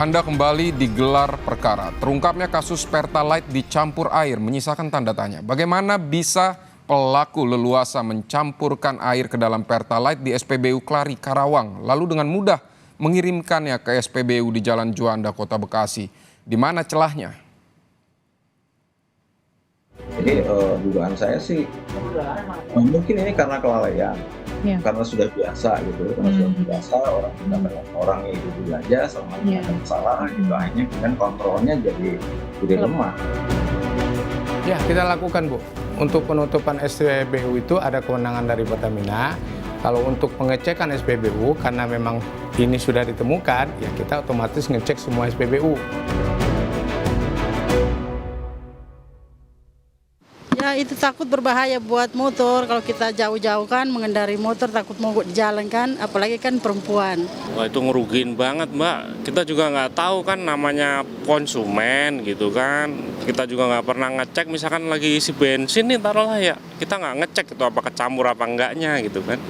Anda kembali digelar perkara. Terungkapnya kasus Pertalite dicampur air menyisakan tanda tanya. Bagaimana bisa pelaku leluasa mencampurkan air ke dalam Pertalite di SPBU Klari, Karawang, lalu dengan mudah mengirimkannya ke SPBU di Jalan Juanda, Kota Bekasi. Di mana celahnya? Jadi dugaan saya sih mungkin ini karena kelalaian, karena sudah biasa gitu, karena sudah biasa orang kita orangnya itu aja selama tidak ada masalah gitu, akhirnya kemudian kontrolnya jadi lemah. Ya, kita lakukan, Bu. Untuk penutupan SPBU itu ada kewenangan dari Pertamina. Kalau untuk pengecekan SPBU, karena memang ini sudah ditemukan, ya kita otomatis ngecek semua SPBU. Ya itu takut berbahaya buat motor, kalau kita jauh-jauh kan mengendari motor takut mogok di jalan kan, apalagi kan perempuan. Wah itu ngerugiin banget Mbak, kita juga nggak tahu kan namanya konsumen gitu kan. Kita juga nggak pernah ngecek misalkan lagi isi bensin nih taruhlah ya, kita nggak ngecek itu apa kecampur apa enggaknya gitu kan.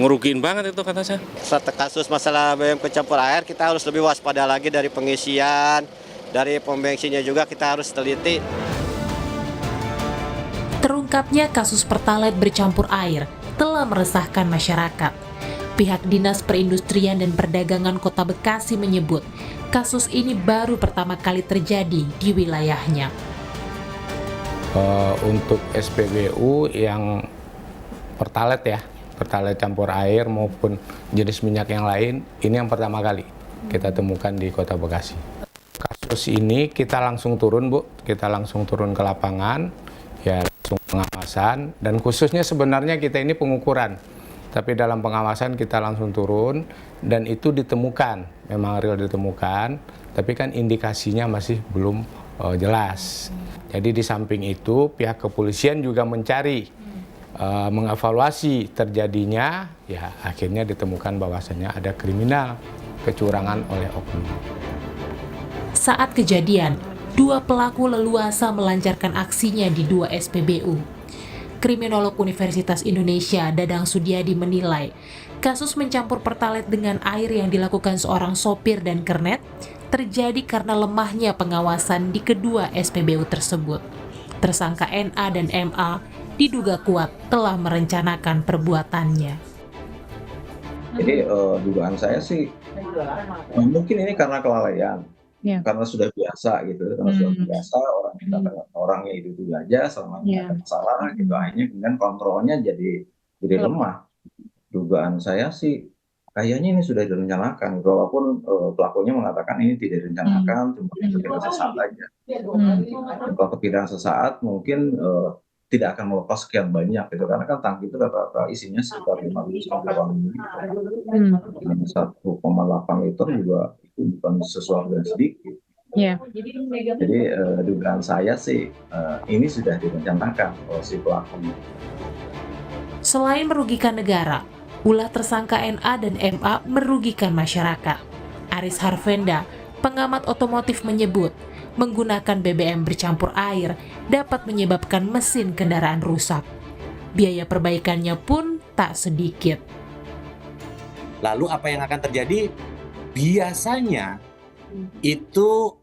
Ngerugiin banget itu kata saya. Saat kasus masalah BBM kecampur air kita harus lebih waspada lagi dari pengisian, dari pom bensinnya juga kita harus teliti. Terungkapnya kasus Pertalite bercampur air telah meresahkan masyarakat. Pihak Dinas Perindustrian dan Perdagangan Kota Bekasi menyebut kasus ini baru pertama kali terjadi di wilayahnya. Untuk SPBU yang Pertalite ya, Pertalite campur air maupun jenis minyak yang lain, ini yang pertama kali kita temukan di Kota Bekasi. Kasus ini kita langsung turun, Bu, kita langsung turun ke lapangan, ya langsung pengawasan, dan khususnya sebenarnya kita ini pengukuran. Tapi dalam pengawasan kita langsung turun dan itu ditemukan, memang real ditemukan, tapi kan indikasinya masih belum jelas. Jadi di samping itu pihak kepolisian juga mencari, mengevaluasi terjadinya, ya akhirnya ditemukan bahwasannya ada kriminal kecurangan oleh oknum. Saat kejadian, dua pelaku leluasa melancarkan aksinya di dua SPBU. Kriminolog Universitas Indonesia Dadang Sudiadi menilai, kasus mencampur Pertalite dengan air yang dilakukan seorang sopir dan kernet terjadi karena lemahnya pengawasan di kedua SPBU tersebut. Tersangka NA dan MA diduga kuat telah merencanakan perbuatannya. Jadi dugaan saya sih mungkin ini karena kelalaian. Karena sudah biasa gitu, karena sudah biasa orangnya itu aja selama tidak ada masalah gitu, akhirnya kemudian kontrolnya jadi lemah. Dugaan saya sih kayaknya ini sudah direncanakan, walaupun pelakunya mengatakan ini tidak direncanakan, cuma kepikiran sesaat aja. Kalau kepikiran sesaat mungkin tidak akan melepas sekian banyak gitu, karena kan tangki itu rata-rata isinya sekitar 5-8 ml. 1,8 liter juga itu bukan sesuatu yang sedikit. Jadi dugaan saya sih ini sudah direncanakan oleh si pelaku. Selain merugikan negara, ulah tersangka NA dan MA merugikan masyarakat. Aris Harvenda, pengamat otomotif menyebut, menggunakan BBM bercampur air dapat menyebabkan mesin kendaraan rusak. Biaya perbaikannya pun tak sedikit. Lalu apa yang akan terjadi? Biasanya itu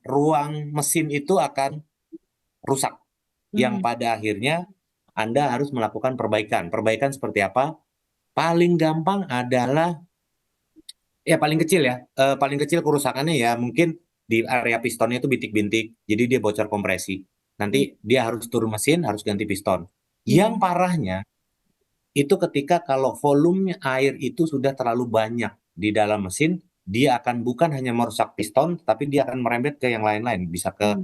ruang mesin itu akan rusak, yang pada akhirnya Anda harus melakukan perbaikan. Perbaikan seperti apa? Paling gampang adalah, ya paling kecil ya, paling kecil kerusakannya ya mungkin di area pistonnya itu bintik-bintik, jadi dia bocor kompresi. Nanti dia harus turun mesin, harus ganti piston. Yang parahnya itu ketika kalau volume air itu sudah terlalu banyak di dalam mesin, dia akan bukan hanya merusak piston, tapi dia akan merembet ke yang lain-lain. Bisa ke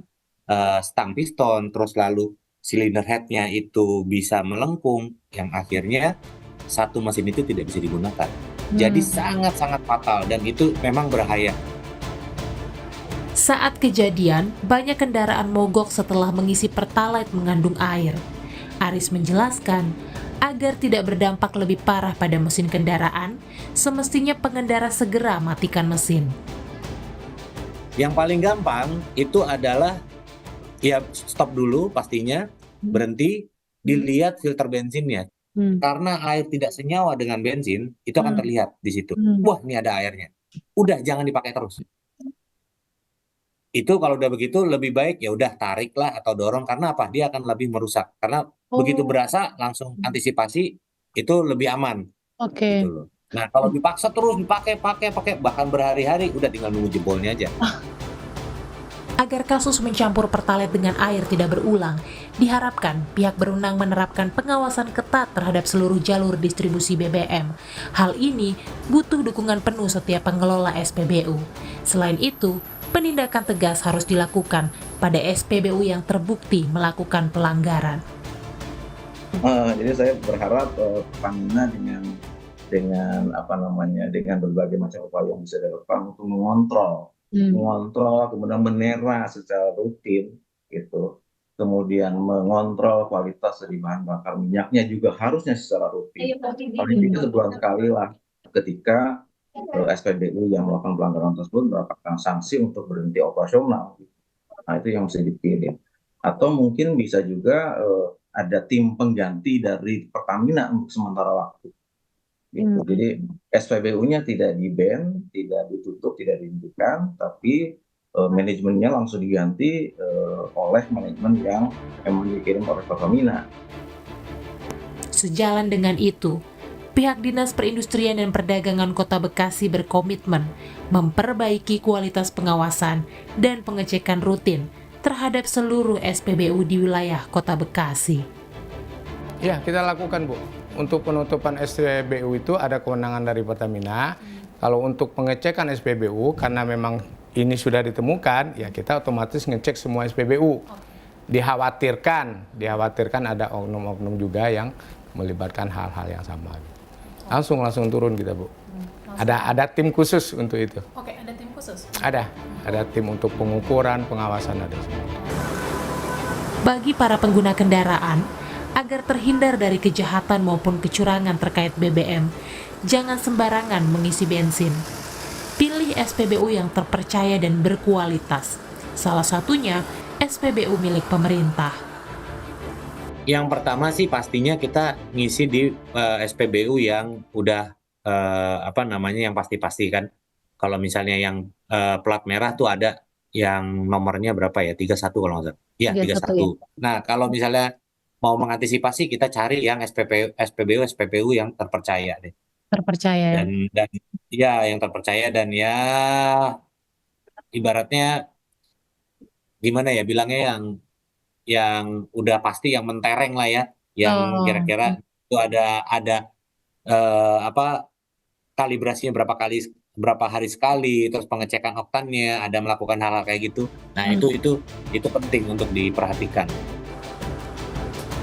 stang piston, terus lalu silinder headnya itu bisa melengkung, yang akhirnya satu mesin itu tidak bisa digunakan. Jadi sangat-sangat fatal dan itu memang berbahaya. Saat kejadian, banyak kendaraan mogok setelah mengisi Pertalite mengandung air. Aris menjelaskan, agar tidak berdampak lebih parah pada mesin kendaraan, semestinya pengendara segera matikan mesin. Yang paling gampang itu adalah ya stop dulu pastinya, berhenti, dilihat filter bensinnya. Karena air tidak senyawa dengan bensin, itu akan terlihat di situ. Wah, ini ada airnya. udah jangan dipakai terus. Itu kalau udah begitu lebih baik ya udah tariklah atau dorong, karena apa? Dia akan lebih merusak. Karena begitu berasa langsung antisipasi itu lebih aman gitu loh. Nah, kalau dipaksa terus pakai bahkan berhari-hari, udah tinggal nunggu jebolnya aja. Agar kasus mencampur pertalite dengan air tidak berulang, diharapkan pihak berwenang menerapkan pengawasan ketat terhadap seluruh jalur distribusi BBM. Hal ini butuh dukungan penuh setiap pengelola SPBU. Selain itu, penindakan tegas harus dilakukan pada SPBU yang terbukti melakukan pelanggaran. Jadi saya berharap Pertamina dengan berbagai macam upaya yang bisa dilakukan untuk mengontrol, kemudian menera secara rutin gitu, kemudian mengontrol kualitas dari bahan bakar minyaknya juga harusnya secara rutin. Paling tidak sebulan sekali lah ketika SPBU yang melakukan pelanggaran tersebut mendapatkan sanksi untuk berhenti operasional. Nah, itu yang mesti dipilih. Atau mungkin bisa juga ada tim pengganti dari Pertamina untuk sementara waktu. Gitu. Jadi SPBU-nya tidak di-ban, tidak ditutup, tidak dihentikan, tapi manajemennya langsung diganti oleh manajemen yang memang dikirim oleh Pertamina. Sejalan dengan itu, pihak Dinas Perindustrian dan Perdagangan Kota Bekasi berkomitmen memperbaiki kualitas pengawasan dan pengecekan rutin terhadap seluruh SPBU di wilayah Kota Bekasi. Ya, kita lakukan, Bu. Untuk penutupan SPBU itu ada kewenangan dari Pertamina. Kalau untuk pengecekan SPBU, karena memang ini sudah ditemukan, ya kita otomatis ngecek semua SPBU. Dikhawatirkan ada oknum-oknum juga yang melibatkan hal-hal yang sama. Langsung turun kita, Bu. Ada tim khusus untuk itu. Oke, ada tim khusus? Ada tim untuk pengukuran, pengawasan ada semua. Bagi para pengguna kendaraan, agar terhindar dari kejahatan maupun kecurangan terkait BBM, jangan sembarangan mengisi bensin. Pilih SPBU yang terpercaya dan berkualitas. Salah satunya SPBU milik pemerintah. Yang pertama sih pastinya kita ngisi di SPBU yang udah yang pasti-pasti kan. Kalau misalnya yang plat merah tuh ada yang nomornya berapa ya? 31 kalau nggak salah. Iya, 31. Ya. Nah, kalau misalnya mau mengantisipasi, kita cari yang SPBU yang terpercaya deh. Terpercaya ya? Dan ya yang terpercaya dan ya ibaratnya gimana ya bilangnya yang udah pasti, yang mentereng lah ya, yang kira-kira itu ada kalibrasinya berapa hari sekali, terus pengecekan oktannya, ada melakukan hal-hal kayak gitu. Nah, itu penting untuk diperhatikan.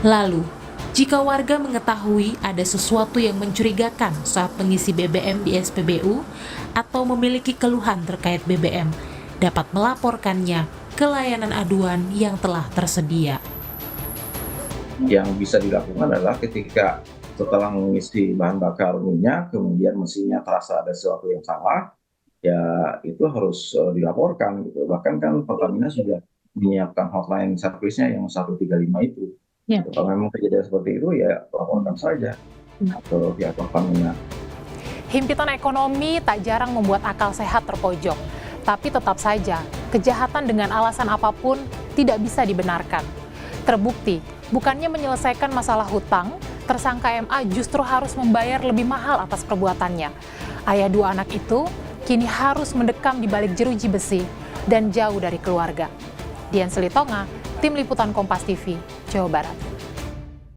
Lalu, jika warga mengetahui ada sesuatu yang mencurigakan saat mengisi BBM di SPBU atau memiliki keluhan terkait BBM, dapat melaporkannya ke layanan aduan yang telah tersedia. Yang bisa dilakukan adalah ketika setelah mengisi bahan bakar minyak, kemudian mesinnya terasa ada sesuatu yang salah, ya itu harus dilaporkan gitu. Bahkan kan Pertamina sudah menyiapkan hotline servisnya yang 135 itu. Ya. Kalau memang kejadian seperti itu, ya laporkan saja ke pihak Pertamina. Himpitan ekonomi tak jarang membuat akal sehat terpojok. Tapi tetap saja, kejahatan dengan alasan apapun tidak bisa dibenarkan. Terbukti, bukannya menyelesaikan masalah hutang, tersangka MA justru harus membayar lebih mahal atas perbuatannya. Ayah 2 anak itu kini harus mendekam di balik jeruji besi dan jauh dari keluarga. Dian Selitonga, Tim Liputan Kompas TV, Jawa Barat.